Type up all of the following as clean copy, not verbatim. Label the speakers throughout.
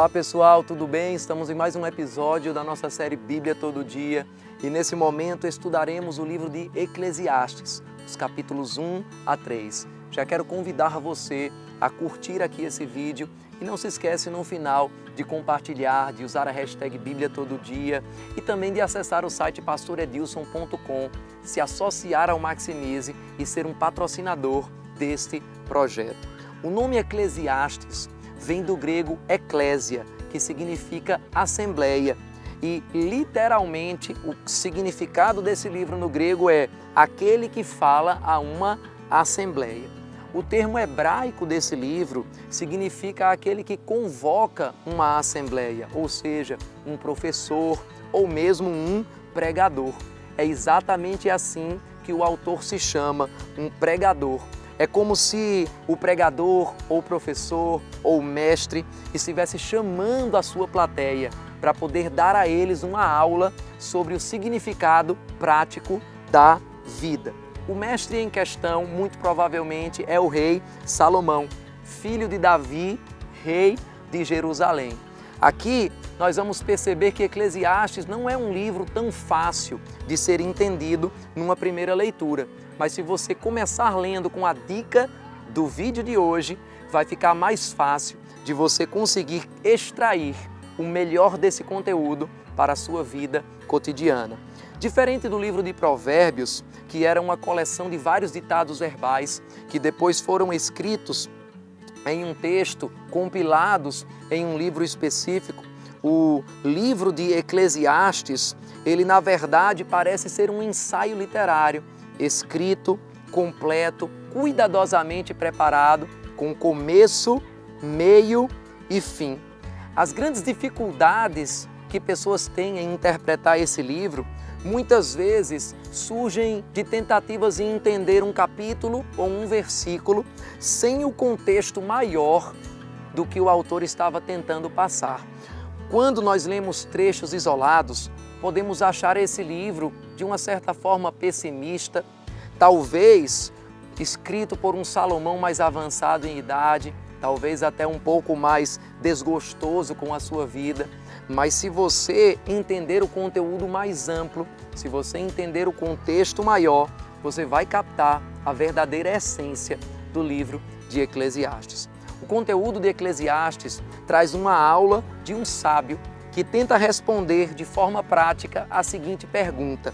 Speaker 1: Olá pessoal, tudo bem? Estamos em mais um episódio da nossa série Bíblia Todo Dia e nesse momento estudaremos o livro de Eclesiastes, os capítulos 1 a 3. Já quero convidar você a curtir aqui esse vídeo e não se esquece no final de compartilhar, de usar a hashtag Bíblia Todo Dia e também de acessar o site pastoredilson.com, se associar ao Maximize e ser um patrocinador deste projeto. O nome Eclesiastes vem do grego eclésia, que significa assembleia. E literalmente o significado desse livro no grego é aquele que fala a uma assembleia. O termo hebraico desse livro significa aquele que convoca uma assembleia, ou seja, um professor ou mesmo um pregador. É exatamente assim que o autor se chama, um pregador. É como se o pregador, ou professor, ou mestre estivesse chamando a sua plateia para poder dar a eles uma aula sobre o significado prático da vida. O mestre em questão, muito provavelmente, é o rei Salomão, filho de Davi, rei de Jerusalém. Aqui nós vamos perceber que Eclesiastes não é um livro tão fácil de ser entendido numa primeira leitura. Mas se você começar lendo com a dica do vídeo de hoje, vai ficar mais fácil de você conseguir extrair o melhor desse conteúdo para a sua vida cotidiana. Diferente do livro de Provérbios, que era uma coleção de vários ditados verbais que depois foram escritos em um texto, compilados em um livro específico, o livro de Eclesiastes, ele na verdade parece ser um ensaio literário, escrito, completo, cuidadosamente preparado, com começo, meio e fim. As grandes dificuldades que pessoas têm em interpretar esse livro, muitas vezes surgem de tentativas em entender um capítulo ou um versículo sem o contexto maior do que o autor estava tentando passar. Quando nós lemos trechos isolados, podemos achar esse livro de uma certa forma pessimista, talvez escrito por um Salomão mais avançado em idade, talvez até um pouco mais desgostoso com a sua vida. Mas se você entender o conteúdo mais amplo, se você entender o contexto maior, você vai captar a verdadeira essência do livro de Eclesiastes. O conteúdo de Eclesiastes traz uma aula de um sábio que tenta responder de forma prática a seguinte pergunta: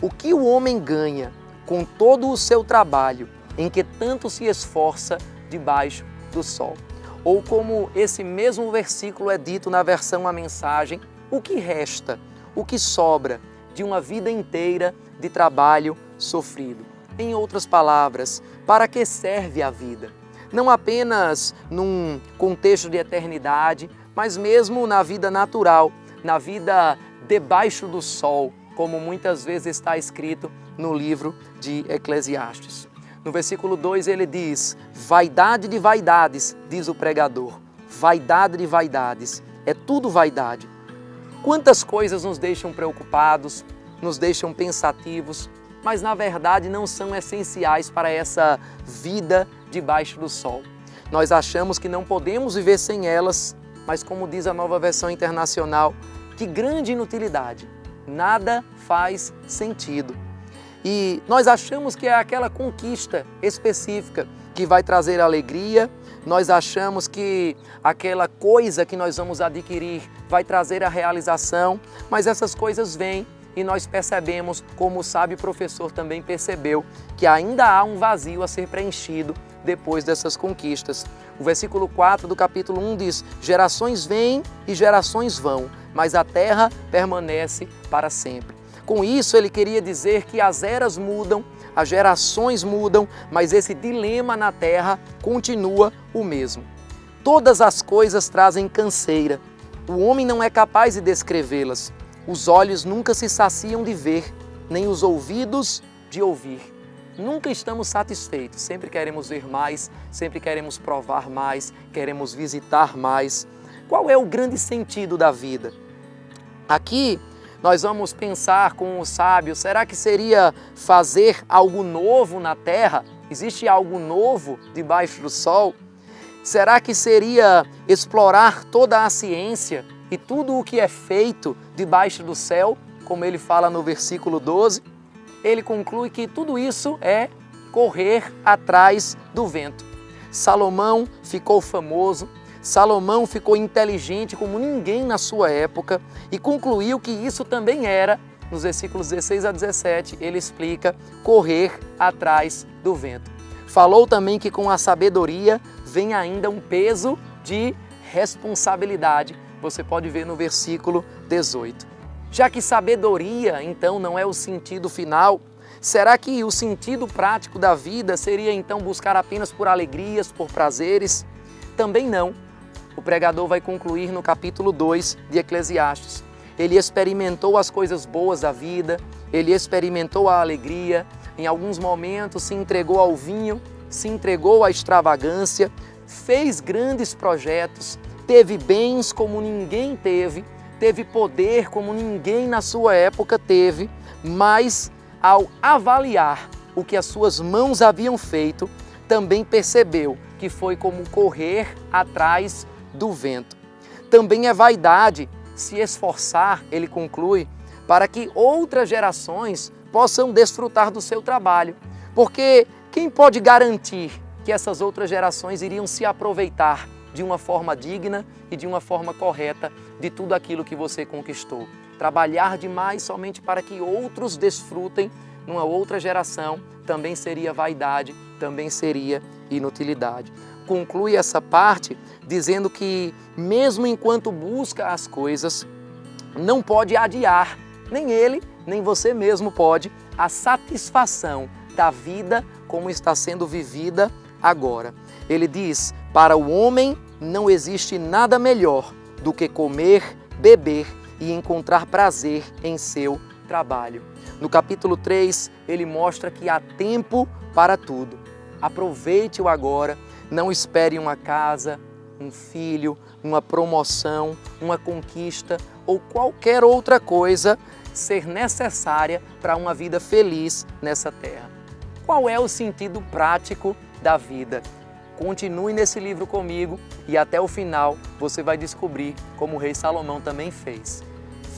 Speaker 1: o que o homem ganha com todo o seu trabalho em que tanto se esforça debaixo do sol? Ou como esse mesmo versículo é dito na versão A Mensagem, o que resta, o que sobra de uma vida inteira de trabalho sofrido? Em outras palavras, para que serve a vida? Não apenas num contexto de eternidade, mas mesmo na vida natural, na vida debaixo do sol, como muitas vezes está escrito no livro de Eclesiastes. No versículo 2 ele diz: vaidade de vaidades, diz o pregador. Vaidade de vaidades, é tudo vaidade. Quantas coisas nos deixam preocupados, nos deixam pensativos, mas na verdade não são essenciais para essa vida debaixo do sol. Nós achamos que não podemos viver sem elas, mas como diz a Nova Versão Internacional, que grande inutilidade, nada faz sentido. E nós achamos que é aquela conquista específica que vai trazer alegria, nós achamos que aquela coisa que nós vamos adquirir vai trazer a realização, mas essas coisas vêm e nós percebemos, como o sábio professor também percebeu, que ainda há um vazio a ser preenchido depois dessas conquistas. O versículo 4 do capítulo 1 diz: gerações vêm e gerações vão, mas a terra permanece para sempre. Com isso, ele queria dizer que as eras mudam, as gerações mudam, mas esse dilema na terra continua o mesmo. Todas as coisas trazem canseira. O homem não é capaz de descrevê-las. Os olhos nunca se saciam de ver, nem os ouvidos de ouvir. Nunca estamos satisfeitos, sempre queremos ver mais, sempre queremos provar mais, queremos visitar mais. Qual é o grande sentido da vida? Aqui nós vamos pensar com o sábio, será que seria fazer algo novo na terra? Existe algo novo debaixo do sol? Será que seria explorar toda a ciência e tudo o que é feito debaixo do céu, como ele fala no versículo 12? Ele conclui que tudo isso é correr atrás do vento. Salomão ficou famoso, Salomão ficou inteligente como ninguém na sua época e concluiu que isso também era, nos versículos 16 a 17, ele explica correr atrás do vento. Falou também que com a sabedoria vem ainda um peso de responsabilidade. Você pode ver no versículo 18. Já que sabedoria, então, não é o sentido final, será que o sentido prático da vida seria, então, buscar apenas por alegrias, por prazeres? Também não. O pregador vai concluir no capítulo 2 de Eclesiastes. Ele experimentou as coisas boas da vida, ele experimentou a alegria, em alguns momentos se entregou ao vinho, se entregou à extravagância, fez grandes projetos, teve bens como ninguém teve, teve poder como ninguém na sua época teve, mas ao avaliar o que as suas mãos haviam feito, também percebeu que foi como correr atrás do vento. Também é vaidade se esforçar, ele conclui, para que outras gerações possam desfrutar do seu trabalho. Porque quem pode garantir que essas outras gerações iriam se aproveitar de uma forma digna e de uma forma correta de tudo aquilo que você conquistou? Trabalhar demais somente para que outros desfrutem numa outra geração também seria vaidade, também seria inutilidade. Conclui essa parte dizendo que, mesmo enquanto busca as coisas, não pode adiar, nem ele, nem você mesmo pode, a satisfação da vida como está sendo vivida agora. Ele diz, para o homem não existe nada melhor do que comer, beber e encontrar prazer em seu trabalho. No capítulo 3, ele mostra que há tempo para tudo. Aproveite o agora. Não espere uma casa, um filho, uma promoção, uma conquista ou qualquer outra coisa ser necessária para uma vida feliz nessa terra. Qual é o sentido prático da vida? Continue nesse livro comigo e até o final você vai descobrir como o rei Salomão também fez.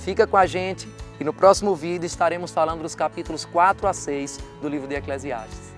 Speaker 1: Fica com a gente e no próximo vídeo estaremos falando dos capítulos 4 a 6 do livro de Eclesiastes.